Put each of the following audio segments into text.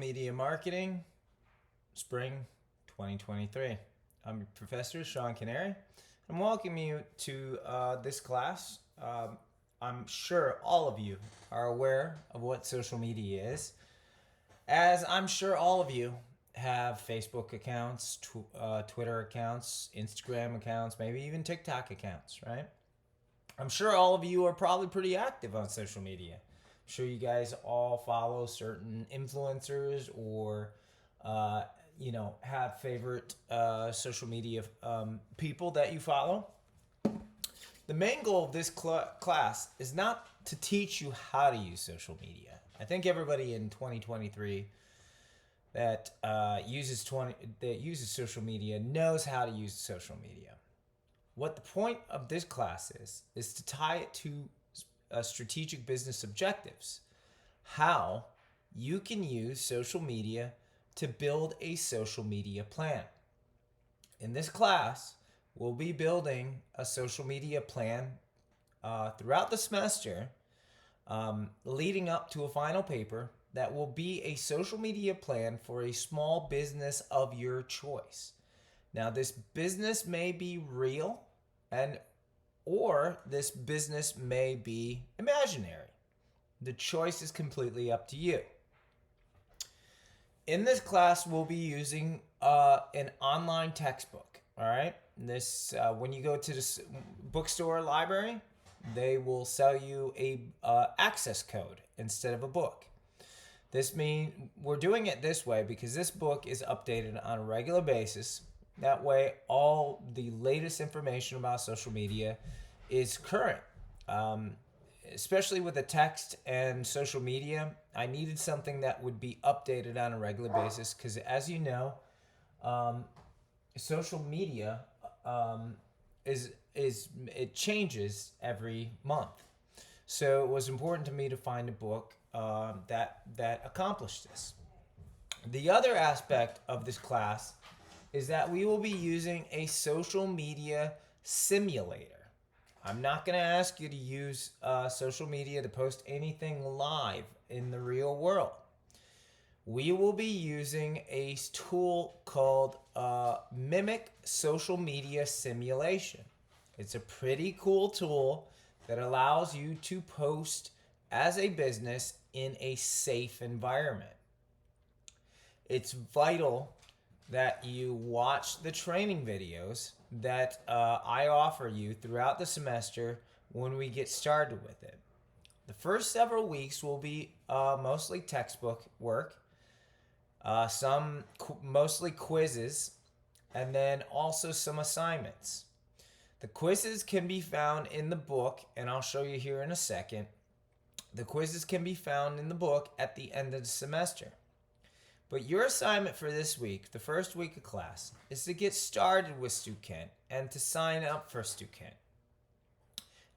Media Marketing, Spring 2023. I'm your professor, Sean Canary. I'm welcoming you to this class. I'm sure all of you are aware of what social media is, as I'm sure all of you have Facebook accounts, Twitter accounts, Instagram accounts, maybe even TikTok accounts, right? I'm sure all of you are probably pretty active on social media. I'm sure you guys all follow certain influencers or, have favorite social media people that you follow. The main goal of this class is not to teach you how to use social media. I think everybody in 2023 that uses social media knows how to use social media. What the point of this class is to tie it to strategic business objectives. How you can use social media to build a social media plan. In this class, we'll be building a social media plan throughout the semester, leading up to a final paper that will be a social media plan for a small business of your choice. Now, this business may be real, or this business may be imaginary. The choice is completely up to you. In this class, we'll be using an online textbook. All right. This when you go to the bookstore or library, they will sell you a access code instead of a book. This means we're doing it this way because this book is updated on a regular basis. That way, all the latest information about social media is current. Especially with the text and social media, I needed something that would be updated on a regular basis because, as you know, social media it changes every month. So it was important to me to find a book that accomplished this. The other aspect of this class is that we will be using a social media simulator. I'm not going to ask you to use social media to post anything live in the real world. We will be using a tool called Mimic Social Media Simulation. It's a pretty cool tool that allows you to post as a business in a safe environment. It's vital that you watch the training videos that I offer you throughout the semester when we get started with it. The first several weeks will be mostly textbook work, mostly quizzes, and then also some assignments. The quizzes can be found in the book, and I'll show you here in a second. The quizzes can be found in the book at the end of the semester. But your assignment for this week, the first week of class, is to get started with StuKent and to sign up for StuKent.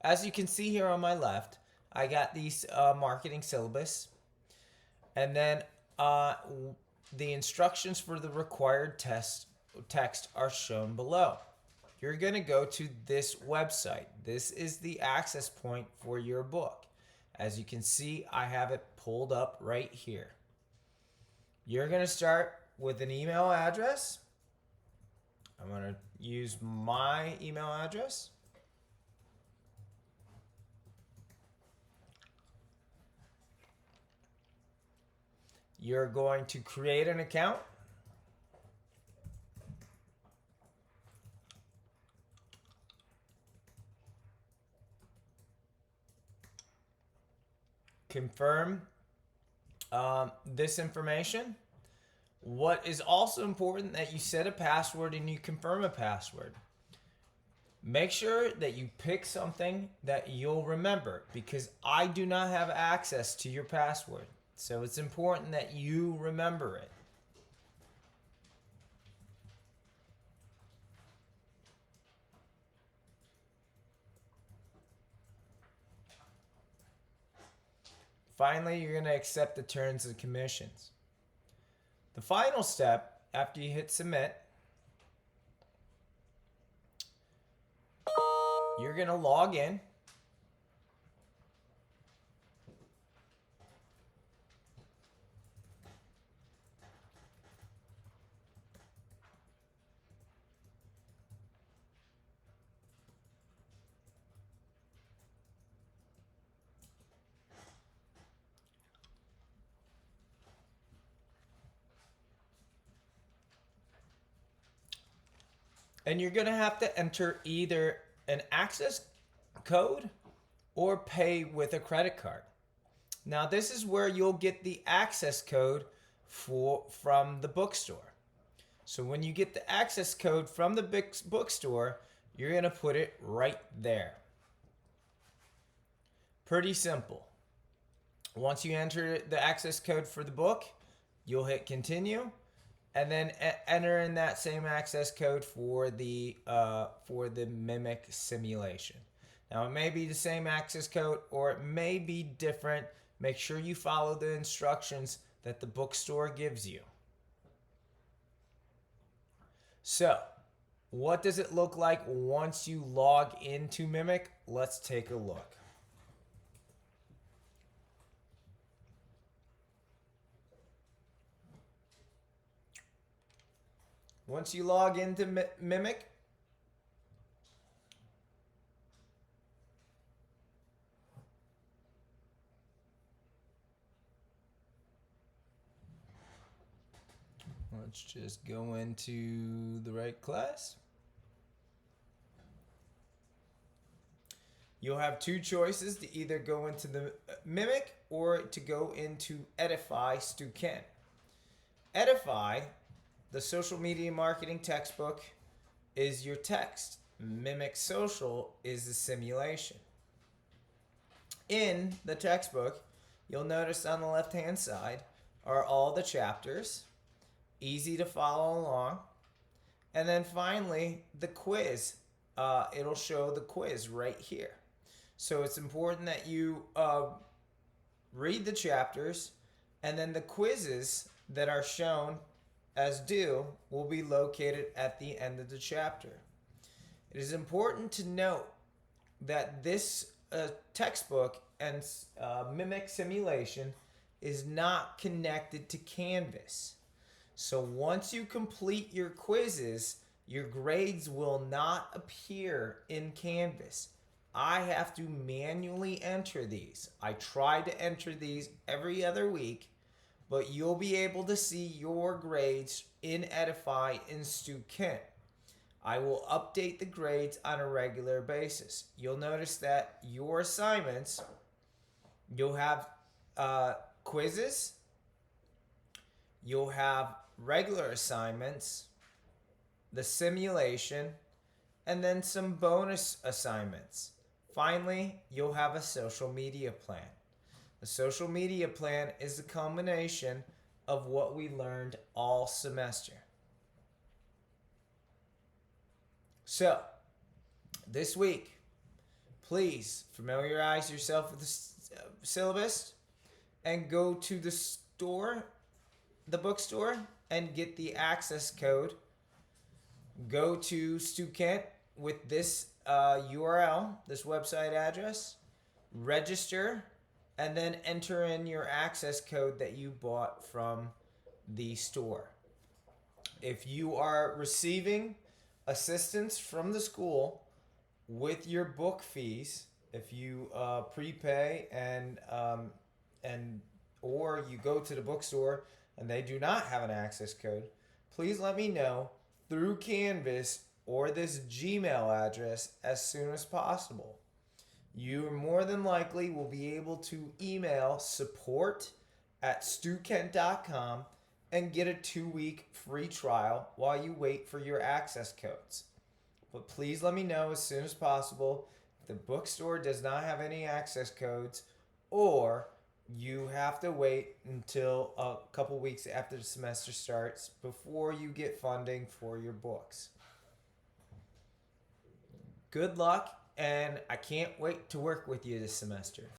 As you can see here on my left, I got these marketing syllabus, and then the instructions for the required text are shown below. You're going to go to this website. This is the access point for your book. As you can see, I have it pulled up right here. You're going to start with an email address. I'm going to use my email address. You're going to create an account. Confirm this information. What is also important that you set a password and you confirm a password. Make sure that you pick something that you'll remember because I do not have access to your password. So it's important that you remember it. Finally, you're going to accept the terms and conditions. The final step after you hit submit, you're going to log in. And you're going to have to enter either an access code or pay with a credit card. Now, this is where you'll get the access code from the bookstore. So when you get the access code from the bookstore, you're going to put it right there. Pretty simple. Once you enter the access code for the book, you'll hit continue, and then enter in that same access code for the Mimic simulation. Now, it may be the same access code or it may be different. Make sure you follow the instructions that the bookstore gives you. So, what does it look like once you log into Mimic? Let's take a look. Once you log into Mimic, let's just go into the right class. You'll have two choices to either go into the Mimic or to go into Edify Stu Kent. Edify, the social media marketing textbook, is your text. Mimic Social is the simulation. In the textbook, you'll notice on the left-hand side are all the chapters, easy to follow along. And then finally, the quiz. It'll show the quiz right here. So it's important that you read the chapters, and then the quizzes that are shown as due will be located at the end of the chapter. It is important to note that this textbook and Mimic simulation is not connected to Canvas. So once you complete your quizzes, your grades will not appear in Canvas. I have to manually enter these. I try to enter these every other week, but you'll be able to see your grades in Edify in Stu Kent. I will update the grades on a regular basis. You'll notice that your assignments, you'll have quizzes, you'll have regular assignments, the simulation, and then some bonus assignments. Finally, you'll have a social media plan. The social media plan is the culmination of what we learned all semester. So, this week, please familiarize yourself with the syllabus and go to the store, the bookstore, and get the access code. Go to Stu Kent with this URL, this website address, register, and then enter in your access code that you bought from the store. If you are receiving assistance from the school with your book fees, if you prepay and or you go to the bookstore and they do not have an access code, please let me know through Canvas or this Gmail address as soon as possible. You more than likely will be able to email support@stukent.com and get a 2-week free trial while you wait for your access codes. But please let me know as soon as possible if the bookstore does not have any access codes, or you have to wait until a couple weeks after the semester starts before you get funding for your books. Good luck, and I can't wait to work with you this semester.